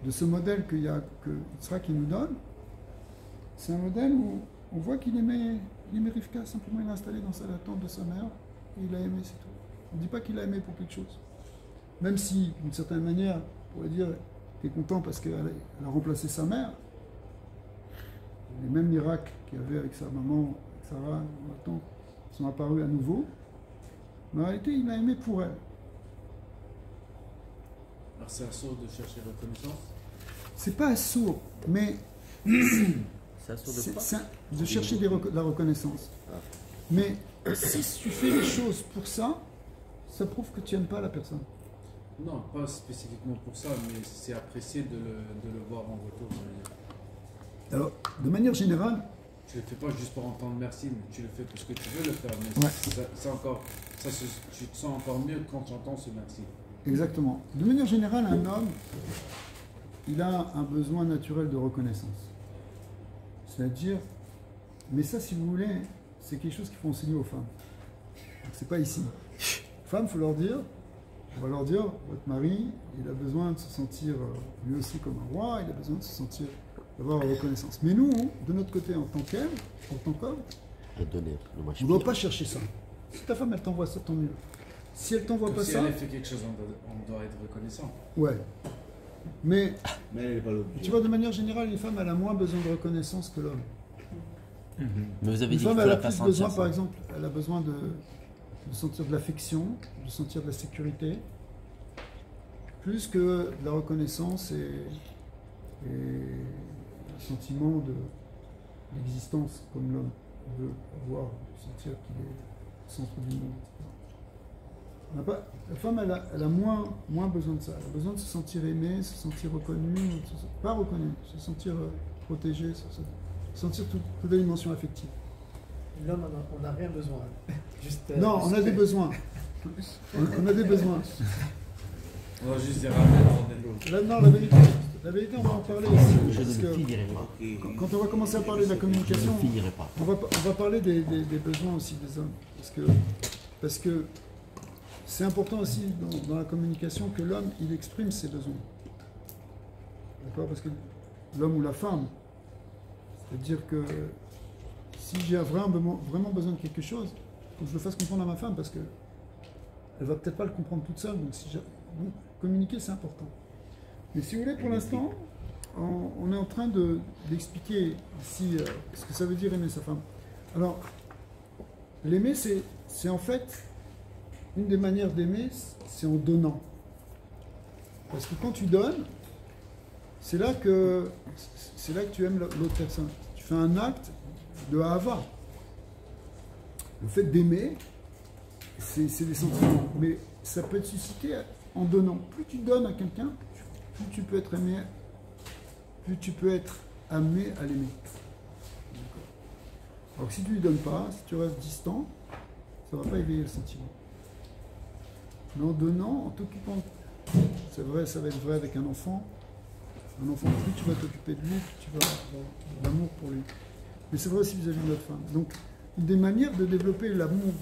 ce modèle que Yitzhak nous donne, c'est un modèle où on voit qu'il aimait Rivka, simplement il l'a installé dans la tente de sa mère, et il l'a aimé, c'est tout. On ne dit pas qu'il l'a aimé pour quelque chose. Même si, d'une certaine manière, on pourrait dire qu'il est content parce qu'elle a remplacé sa mère, les mêmes miracles qu'il y avait avec sa maman, avec Sarah, ma tante, sont apparus à nouveau, mais en réalité, il l'a aimé pour elle. Alors c'est un saut de chercher reconnaissance? C'est pas un saut, mais C'est un saut de quoi? de chercher la reconnaissance. Mais si tu fais les choses pour ça, ça prouve que tu n'aimes pas la personne. Non, pas spécifiquement pour ça, mais c'est apprécié de le voir en retour. Alors, de manière générale... Tu ne le fais pas juste pour entendre merci, mais tu le fais parce que tu veux le faire. Mais ouais. Tu te sens encore mieux quand tu entends ce merci. Exactement. De manière générale, un homme, il a un besoin naturel de reconnaissance. C'est-à-dire, mais ça, si vous voulez, c'est quelque chose qu'il faut enseigner aux femmes. C'est pas ici. Les femmes, il faut leur dire, on va leur dire, votre mari, il a besoin de se sentir lui aussi comme un roi, il a besoin de se sentir, d'avoir la reconnaissance. Mais nous, de notre côté, en tant qu'elle, en tant qu'homme, on ne doit pas chercher ça. Si ta femme, elle t'envoie ça, tant mieux. Si elle t'envoie pas si ça... Si elle fait quelque chose, on doit être reconnaissant. Ouais. Mais elle n'est pas l'objet. Tu vois, de manière générale, une femme, elle a moins besoin de reconnaissance que l'homme. Mais vous avez Une dit femme, qu'il elle a faut la plus pas besoin, sentir par ça. exemple, elle a besoin de sentir de l'affection, de sentir de la sécurité, plus que de la reconnaissance et un sentiment d'existence, comme l'homme veut avoir, sentir qu'il est au centre du monde, etc. La femme, elle a moins besoin de ça. Elle a besoin de se sentir aimée, se sentir reconnue, pas reconnue, se sentir protégée, se sentir toute la dimension affective. L'homme, on n'a rien besoin. Juste, non, on a des besoins. On a des besoins. On va juste dire amen, on est l'autre. Non, la vérité, La vérité, on va en parler aussi. Je Parce ne le que finirai pas. quand on va commencer à parler de la Je communication, ne finirai pas. on va parler des besoins aussi des hommes. Parce que c'est important aussi dans la communication que l'homme, il exprime ses besoins. D'accord? Parce que l'homme ou la femme, c'est-à-dire que si j'ai vraiment besoin de quelque chose, il faut que je le fasse comprendre à ma femme parce que elle va peut-être pas le comprendre toute seule. Donc, donc communiquer, c'est important. Mais si vous voulez, pour l'instant, on est en train d'expliquer ici ce que ça veut dire aimer sa femme. Alors, l'aimer, c'est en fait, une des manières d'aimer, c'est en donnant. Parce que quand tu donnes, c'est là que tu aimes l'autre personne. Tu fais un acte de ahava. Le fait d'aimer, c'est des sentiments. Mais ça peut être suscité en donnant. Plus tu donnes à quelqu'un, plus tu peux être aimé, plus tu peux être amené à l'aimer. Alors si tu ne lui donnes pas, si tu restes distant, ça ne va pas éveiller le sentiment. Mais en donnant, en t'occupant, c'est vrai, ça va être vrai avec un enfant. Un enfant, plus tu vas t'occuper de lui, plus tu vas avoir de l'amour pour lui. Mais c'est vrai aussi vis-à-vis de notre femme. Donc, une des manières de développer l'amour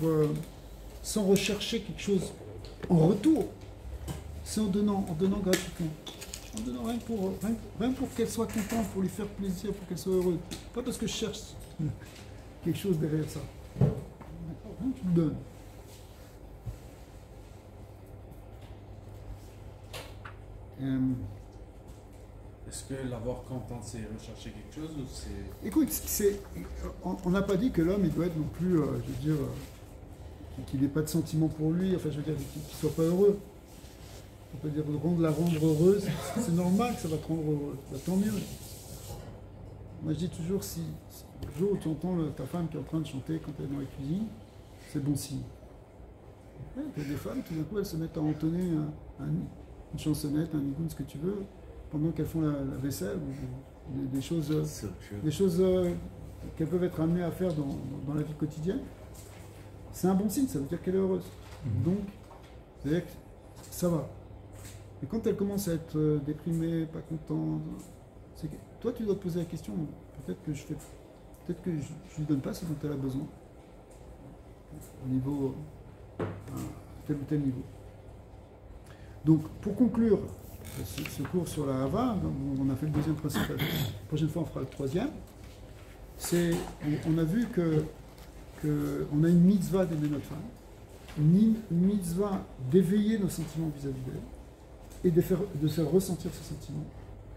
sans rechercher quelque chose en retour, c'est en donnant gratuitement. En donnant rien que pour qu'elle soit contente, pour lui faire plaisir, pour qu'elle soit heureuse. Pas parce que je cherche quelque chose derrière ça. Rien que tu le donnes. Est-ce que l'avoir contente, c'est rechercher quelque chose ou c'est... Écoute, on n'a pas dit que l'homme, il doit être non plus, je veux dire, qu'il n'ait pas de sentiments pour lui, enfin, je veux dire, qu'il ne soit pas heureux. On peut dire la rendre heureuse, c'est normal que ça va te rendre heureux. Bah, tant mieux. Moi, je dis toujours, si le jour où tu entends ta femme qui est en train de chanter quand elle est dans la cuisine, c'est bon signe. Ouais, il y a des femmes, tout d'un coup, elles se mettent à entonner une chansonnette, un nigoun, ce que tu veux, pendant qu'elles font la vaisselle, ou des choses qu'elles peuvent être amenées à faire dans la vie quotidienne. C'est un bon signe, ça veut dire qu'elle est heureuse. Donc, c'est-à-dire que ça va. Et quand elle commence à être déprimée, pas contente, c'est que toi tu dois te poser la question, peut-être que je lui donne pas ce dont elle a besoin, au niveau, tel ou tel niveau. Donc, pour conclure ce cours sur la Hava, on a fait le deuxième principe, la prochaine fois on fera le troisième, on a vu qu'on a une mitzvah d'aimer notre femme, une mitzvah d'éveiller nos sentiments vis-à-vis d'elle, et de faire ressentir ce sentiment,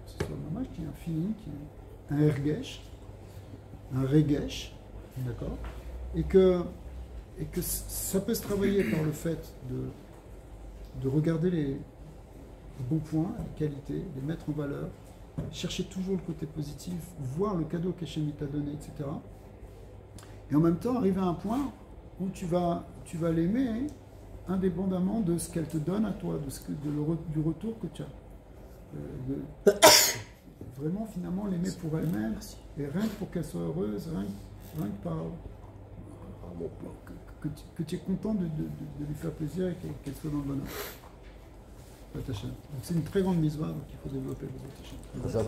que ce soit un mamach, qui est un feeling, qui est un ergesh, un regesh, d'accord, et que ça peut se travailler par le fait de regarder les bons points, les qualités, les mettre en valeur, chercher toujours le côté positif, voir le cadeau qu'Hachem t'a donné, etc. Et en même temps, arriver à un point où tu vas l'aimer indépendamment de ce qu'elle te donne à toi, du retour que tu as. Vraiment, finalement, l'aimer pour elle-même, et rien que pour qu'elle soit heureuse, rien que par... que tu es content de lui faire plaisir et qu'elle soit dans le bonheur. C'est une très grande mitzvah, donc il faut développer les autres.